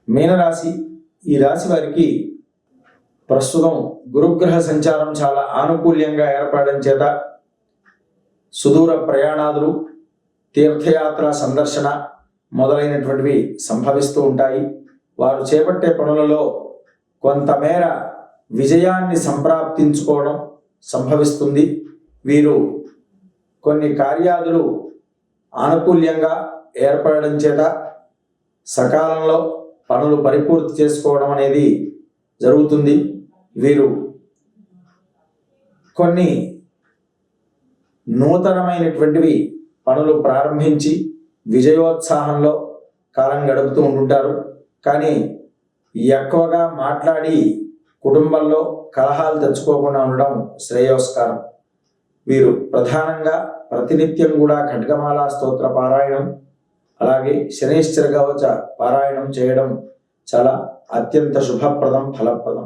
మీనరాశి, ఈ రాశి వారికి ప్రస్తుతం గురుగ్రహ సంచారం చాలా ఆనుకూల్యంగా ఏర్పడడం చేత సుదూర ప్రయాణాలు, తీర్థయాత్ర సందర్శన మొదలైనటువంటివి సంభవిస్తూ ఉంటాయి. వారు చేపట్టే పనులలో కొంతమేర విజయాన్ని సంప్రాప్తించుకోవడం సంభవిస్తుంది. వీరు కొన్ని కార్యాదులు ఆనుకూల్యంగా ఏర్పడడం చేత సకాలంలో పనులు పరిపూర్తి చేసుకోవడం అనేది జరుగుతుంది. వీరు కొన్ని నూతనమైనటువంటివి పనులు ప్రారంభించి విజయోత్సాహంలో కాలం గడుపుతూ ఉంటుంటారు. కానీ ఎక్కువగా మాట్లాడి కుటుంబంలో కలహాలు తెచ్చుకోకుండా ఉండడం శ్రేయోస్కారం. వీరు ప్రధానంగా ప్రతినిత్యం కూడా ఖడ్గమాల స్తోత్ర పారాయణం, అలాగే శనైశ్చర కవచ పారాయణం చేయడం చాలా అత్యంత శుభప్రదం, ఫలప్రదం.